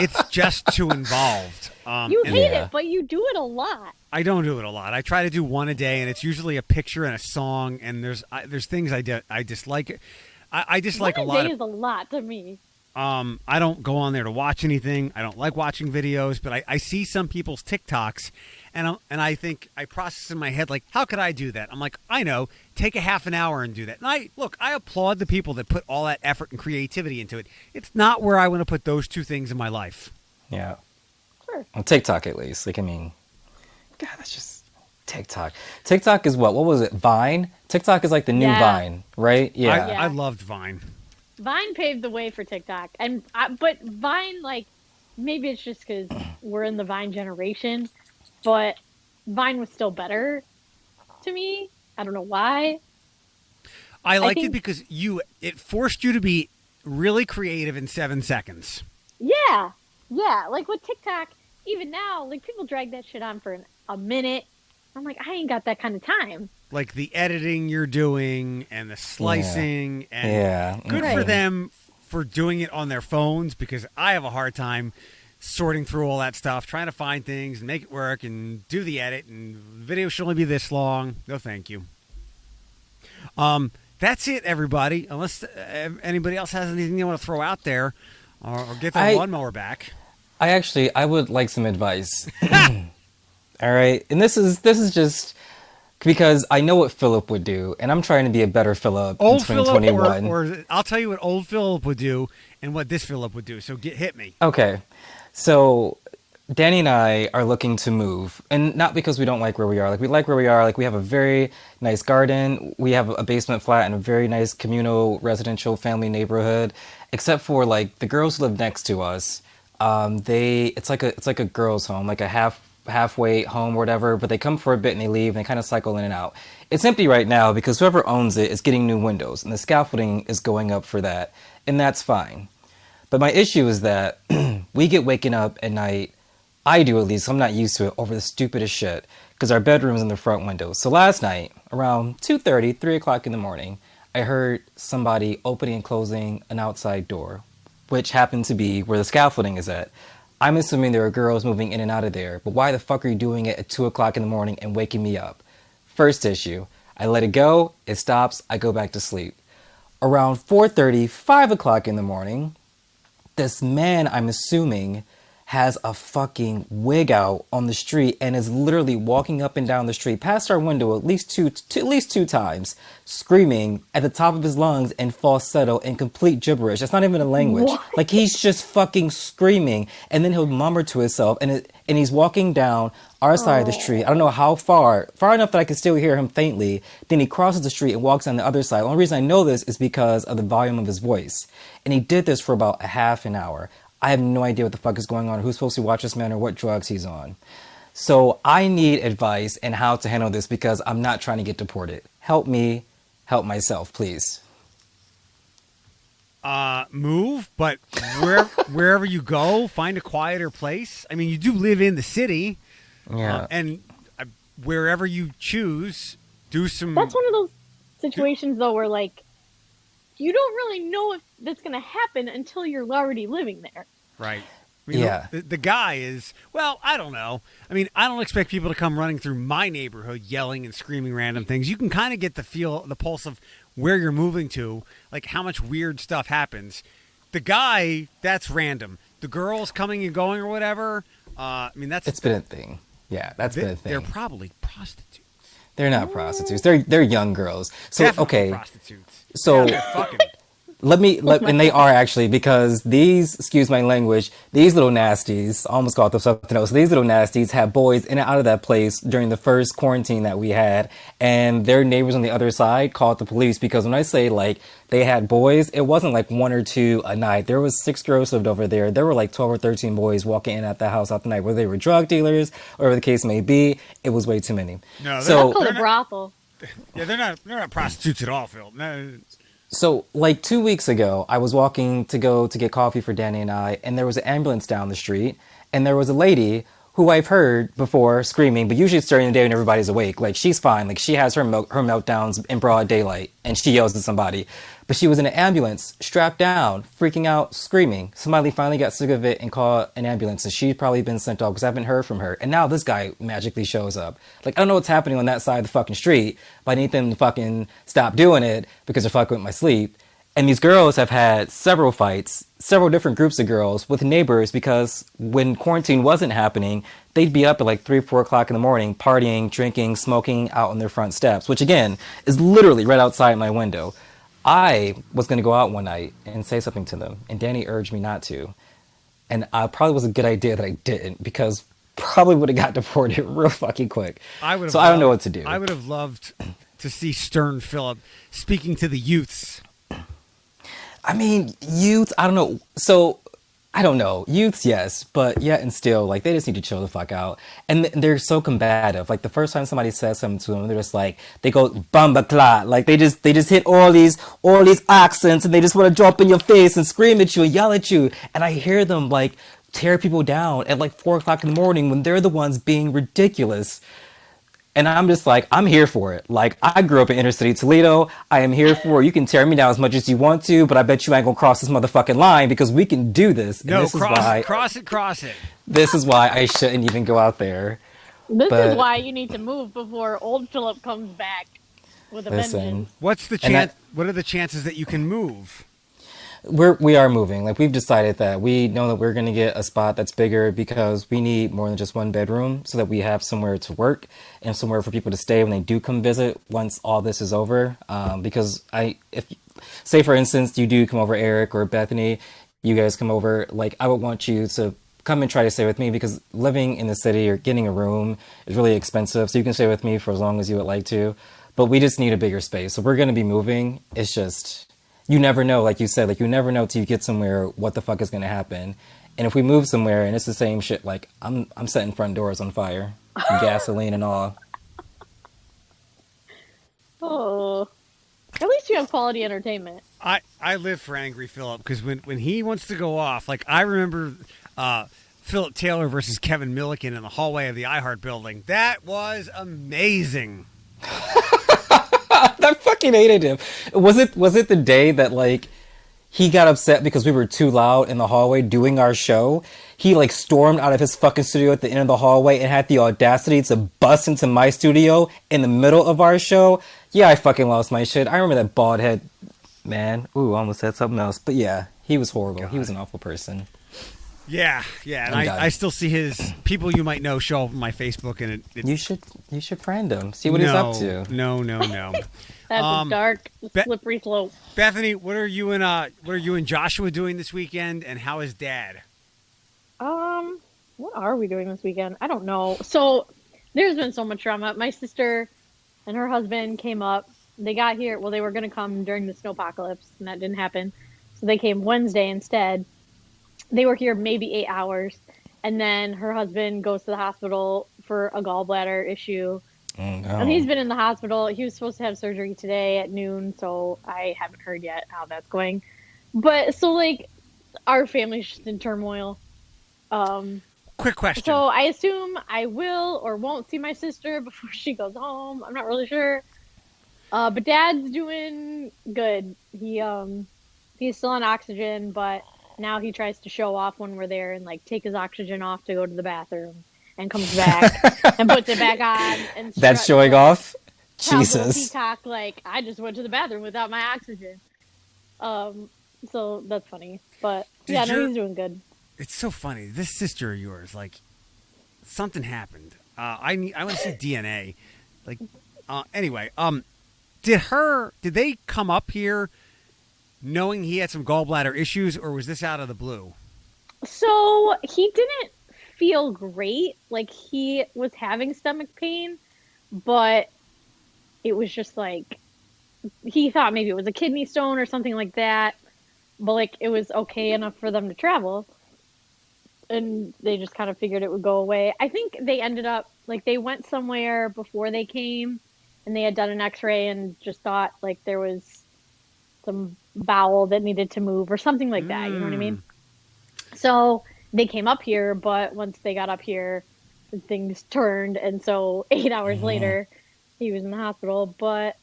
B: It's just too involved.
A: You
B: And
A: hate
C: Yeah.
A: it, but you do it a lot.
B: I don't do it a lot. I try to do one a day, and it's usually a picture and a song. And there's things I dislike. I dislike a
A: One
B: lot
A: day
B: of.
A: is a lot to me.
B: I don't go on there to watch anything. I don't like watching videos, but I see some people's TikToks, and I think I process in my head like, how could I do that? I'm like, I know, take a half an hour and do that. And I applaud the people that put all that effort and creativity into it. It's not where I want to put those two things in my life.
C: Yeah.
A: Sure.
C: On TikTok, at least. Like, I mean, God, that's just TikTok. TikTok is what? What was it? Vine? TikTok is like the new
A: Yeah.
C: Vine, right? Yeah.
A: Yeah.
B: I loved Vine.
A: Vine paved the way for TikTok, but Vine, like, maybe it's just because we're in the Vine generation, but Vine was still better to me. I don't know why.
B: I liked it
A: think-
B: because it forced you to be really creative in 7 seconds.
A: Yeah, like with TikTok, even now, like people drag that shit on for a minute. I'm like, I ain't got that kind of time.
B: Like the editing you're doing and the slicing and
C: Yeah.
B: good for
A: Right.
B: them for doing it on their phones, because I have a hard time sorting through all that stuff, trying to find things and make it work and do the edit. And the video should only be this long. No, thank you. That's it, everybody. Unless anybody else has anything they want to throw out there, or get their lawnmower back.
C: I would like some advice. All right, and this is just because I know what Philip would do, and I'm trying to be a better Philip in 2021.
B: Or I'll tell you what old Philip would do and what this Philip would do. So hit me.
C: Okay, so Danny and I are looking to move, and not because we don't like where we are. Like, we like where we are. Like, we have a very nice garden. We have a basement flat in a very nice communal residential family neighborhood, except for like the girls who live next to us. It's like a girls' home, like a halfway home or whatever, but they come for a bit and they leave and they kind of cycle in and out. It's empty right now because whoever owns it is getting new windows and the scaffolding is going up for that, and that's fine. But my issue is that we get waken up at night. I do, at least. I'm not used to it, over the stupidest shit because our bedroom's in the front window. So last night around 2:30, 3 o'clock in the morning, I heard somebody opening and closing an outside door, which happened to be where the scaffolding is at. I'm assuming there are girls moving in and out of there, but why the fuck are you doing it at 2 o'clock in the morning and waking me up? First issue. I let it go, it stops, I go back to sleep. Around 4:30, 5 o'clock in the morning, this man, I'm assuming, has a fucking wig out on the street and is literally walking up and down the street past our window at least two times, screaming at the top of his lungs in falsetto and complete gibberish. That's not even a language. What? Like, he's just fucking screaming, and then he'll murmur to himself, and he's walking down our side of the street. I don't know how far enough that I can still hear him faintly. Then he crosses the street and walks on the other side. The only reason I know this is because of the volume of his voice. And he did this for about a half an hour. I have no idea what the fuck is going on, or who's supposed to watch this man, or what drugs he's on. So I need advice in how to handle this because I'm not trying to get deported. Help me, help myself, please.
B: Move, but wherever you go, find a quieter place. I mean, you do live in the city.
C: Yeah.
B: And wherever you choose, do some...
A: That's one of those situations, though, where, like, you don't really know if that's going to happen until you're already living there.
B: Right. I mean,
C: yeah.
B: The guy is, well, I don't know. I mean, I don't expect people to come running through my neighborhood yelling and screaming random things. You can kind of get the pulse of where you're moving to, like how much weird stuff happens. The guy, that's random. The girls coming and going or whatever, I mean,
C: it's been a thing. Yeah, that's been a thing.
B: They're probably prostitutes.
C: They're not prostitutes. They're young girls. So
B: Definitely
C: okay.
B: Prostitutes.
C: So
B: they're fucking.
C: And they are actually, because these, excuse my language, these little nasties, I almost called them something else. These little nasties have boys in and out of that place during the first quarantine that we had, and their neighbors on the other side called the police because when I say like they had boys, it wasn't like one or two a night. There was 6 girls lived over there. There were like 12 or 13 boys walking in at the house out the night, whether they were drug dealers or whatever the case may be. It was way too many.
B: No,
A: that's called a brothel.
B: Yeah, they're not prostitutes at all, Phil. No.
C: So, like 2 weeks ago, I was walking to go to get coffee for Danny and I, and there was an ambulance down the street, and there was a lady who I've heard before screaming, but usually it's during the day when everybody's awake. Like, she's fine. Like, she has her meltdowns in broad daylight, and she yells at somebody. But she was in an ambulance, strapped down, freaking out, screaming. Somebody finally got sick of it and called an ambulance, and she's probably been sent off because I haven't heard from her. And now this guy magically shows up. Like, I don't know what's happening on that side of the fucking street, but I need them to fucking stop doing it because they're fucking with my sleep. And these girls have had several fights, several different groups of girls with neighbors because when quarantine wasn't happening, they'd be up at like 3, 4 o'clock in the morning, partying, drinking, smoking out on their front steps, which again is literally right outside my window. I was going to go out one night and say something to them, and Danny urged me not to. And it probably was a good idea that I didn't because probably would have got deported real fucking quick. I don't know what to do.
B: I would have loved to see Stern Phillip speaking to the youths.
C: I mean, youth, I don't know. So, I don't know. Youths, yes. But yet and still, like, they just need to chill the fuck out. And they're so combative. Like, the first time somebody says something to them, they're just like, they go, bamba clot. Like, they just hit all these accents, and they just want to jump in your face and scream at you and yell at you. And I hear them, like, tear people down at, like, 4 o'clock in the morning when they're the ones being ridiculous. And I'm just like, I'm here for it. Like, I grew up in inner city Toledo. I am here for it. You can tear me down as much as you want to, but I bet you ain't gonna cross this motherfucking line because we can do this. And
B: No,
C: this is why,
B: cross it.
C: this is why I shouldn't even go out there.
A: This is
C: But
A: why you need to move before old Philip comes back with a
C: listen,
A: vengeance.
B: What's the chance? What are the chances that you can move?
C: we are moving. Like, we've decided that we know that we're going to get a spot that's bigger because we need more than just one bedroom so that we have somewhere to work and somewhere for people to stay when they do come visit once all this is over. Because if say for instance you do come over, Eric or Bethany, you guys come over, like, I would want you to come and try to stay with me because living in the city or getting a room is really expensive. So you can stay with me for as long as you would like to, but we just need a bigger space. So we're going to be moving. It's just, you never know, like you said, like, you never know till you get somewhere what the fuck is going to happen. And if we move somewhere and it's the same shit, like, I'm setting front doors on fire, gasoline and all.
A: Oh, at least you have quality entertainment.
B: I live for Angry Philip because when he wants to go off, like, I remember Philip Taylor versus Kevin Milliken in the hallway of the iHeart building. That was amazing.
C: I fucking hated him. Was it the day that, like, he got upset because we were too loud in the hallway doing our show? He, like, stormed out of his fucking studio at the end of the hallway and had the audacity to bust into my studio in the middle of our show. Yeah, I fucking lost my shit. I remember that bald head man. Ooh, I almost said something else. But yeah, he was horrible. God. He was an awful person.
B: Yeah. And I still see his people you might know show up on my Facebook, and
C: you should friend him. See what he's up to.
B: No.
A: That's a dark, slippery slope.
B: Bethany, what are you and Joshua doing this weekend, and how is Dad?
A: What are we doing this weekend? I don't know. So there's been so much drama. My sister and her husband came up. They got here. Well, they were going to come during the snowpocalypse, and that didn't happen. So they came Wednesday instead. They were here maybe 8 hours, and then her husband goes to the hospital for a gallbladder issue. Oh, no. And he's been in the hospital. He was supposed to have surgery today at noon, so I haven't heard yet how that's going. But so, like, our family's just in turmoil.
B: Quick question.
A: So I assume I will or won't see my sister before she goes home. I'm not really sure. But Dad's doing good. He's still on oxygen, but now he tries to show off when we're there and, like, take his oxygen off to go to the bathroom and comes back and puts it back on. And
C: that's showing off? Jesus.
A: Peacock, like, I just went to the bathroom without my oxygen. So that's funny. But he's doing good.
B: It's so funny. This sister of yours, like, something happened. I want to see DNA. Like, anyway, did they come up here knowing he had some gallbladder issues, or was this out of the blue?
A: So he didn't feel great. Like, he was having stomach pain, but it was just like, he thought maybe it was a kidney stone or something like that. But, like, it was okay enough for them to travel. And they just kind of figured it would go away. I think they ended up, like, they went somewhere before they came, and they had done an x-ray and just thought, like, there was some bowel that needed to move or something like that. You know what I mean? So they came up here, but once they got up here, things turned. And so 8 hours later, he was in the hospital. But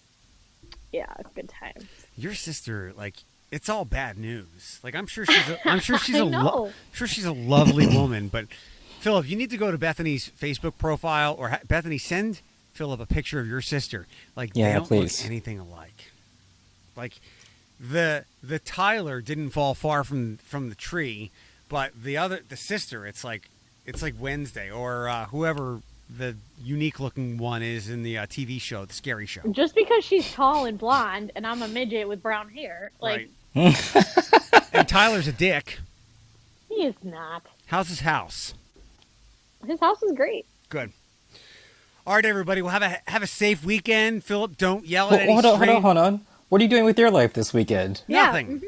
A: yeah, good times.
B: Your sister, like, it's all bad news. Like, I'm sure she's a lovely woman. But Philip, you need to go to Bethany's Facebook profile, or Bethany, send Philip a picture of your sister. Like, they don't look anything alike. Like, the Tyler didn't fall far from the tree, but the sister, it's like Wednesday, or whoever the unique looking one is in the TV show, the Scary Show.
A: Just because she's tall and blonde and I'm a midget with brown hair, like,
B: right. And Tyler's a dick.
A: He is not.
B: How's his house?
A: His house is great.
B: Good. All right, everybody, we'll have a safe weekend. Philip, don't yell at any
C: Hold on. What are you doing with your life this weekend?
B: Nothing.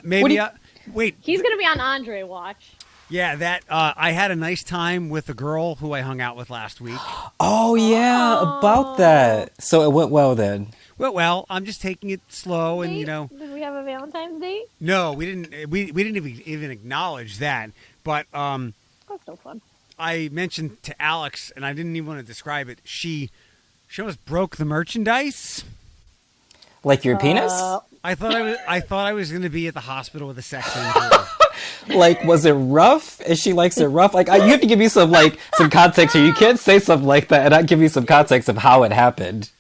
B: Maybe. Wait.
A: He's going to be on Andre watch.
B: Yeah, that I had a nice time with the girl who I hung out with last week.
C: Oh yeah, about that. So it went well then.
B: Well, I'm just taking it slow, and
A: Did we have a Valentine's date?
B: No, we didn't. We didn't even acknowledge that. But
A: that's so fun.
B: I mentioned to Alex, and I didn't even want to describe it. She She almost broke the merchandise.
C: Like your penis?
B: I thought I was going to be at the hospital with a sex injury.
C: Like, was it rough? If she likes it rough, like you have to give me some context here. You can't say something like that and not give me some context of how it happened.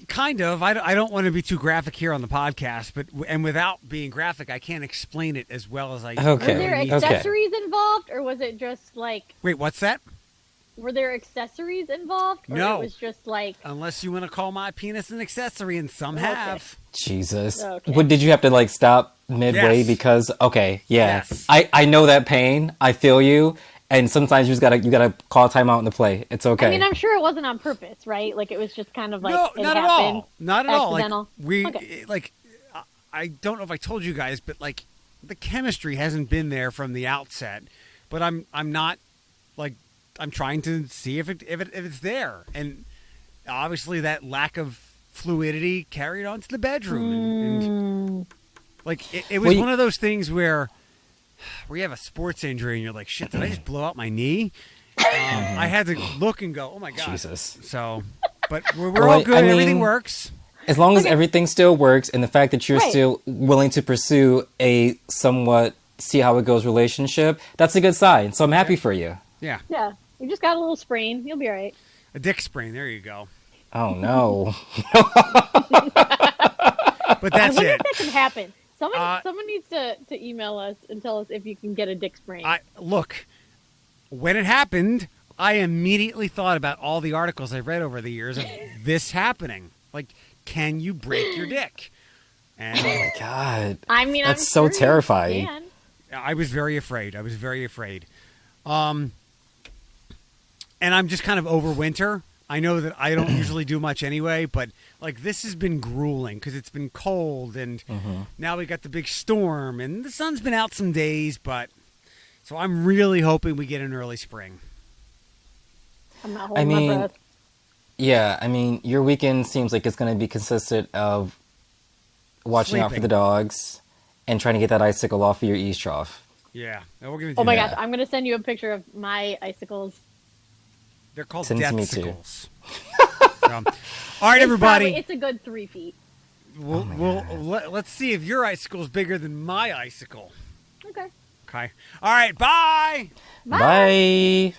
B: Kind of. I don't want to be too graphic here on the podcast, but without being graphic, I can't explain it as well as I.
C: Okay.
A: Were there accessories involved, or was it just like?
B: Wait, what's that?
A: Were there accessories involved, or
B: no.
A: It was just like. Unless
B: you want to call my penis an accessory, and some have.
C: Jesus.
A: Okay.
C: What, did you have to stop midway
B: yes.
C: because? Okay, yeah.
B: Yes.
C: I know that pain. I feel you. And sometimes you gotta call timeout in the play. It's okay.
A: I mean, I'm sure it wasn't on purpose, right? Like it was just kind of like
B: no,
A: it
B: not
A: happened,
B: at all. Not at all.
A: Okay.
B: I don't know if I told you guys, but the chemistry hasn't been there from the outset. But I'm not I'm trying to see if it's there, and obviously that lack of fluidity carried on to the bedroom, and it was one of those things where you have a sports injury and you're like, shit, did I just blow out my knee? I had to look and go, oh my God.
C: Jesus.
B: So, but we're all good. Everything works.
C: As long as everything still works and the fact that you're
A: right.
C: still willing to pursue a somewhat see how it goes relationship, that's a good sign. So I'm happy for you.
B: Yeah.
A: Yeah. You just got a little sprain. You'll be all right.
B: A dick sprain. There you go.
C: Oh, no.
B: But that's
A: I wonder
B: it.
A: if that can happen. Someone needs to email us and tell us if you can get a dick sprain.
B: Look, when it happened, I immediately thought about all the articles I've read over the years of this happening. Like, can you break your dick? And
C: oh my God.
A: I mean,
C: that's so terrifying.
B: I was very afraid. And I'm just kind of over winter. I know that I don't usually do much anyway, but this has been grueling because it's been cold, and now we got the big storm, and the sun's been out some days, so I'm really hoping we get an early spring.
A: I'm not holding my breath.
C: Yeah, I mean, your weekend seems like it's going to be consistent of watching out for the dogs and trying to get that icicle off of your eaves trough.
B: Yeah, we're going to do
A: Oh my gosh, I'm going to send you a picture of my icicles.
B: They're called
C: Send
B: deathsicles. All right, everybody.
A: It's a good 3 feet.
B: Let's see if your icicle is bigger than my icicle.
A: Okay.
B: All right, bye.
C: Bye.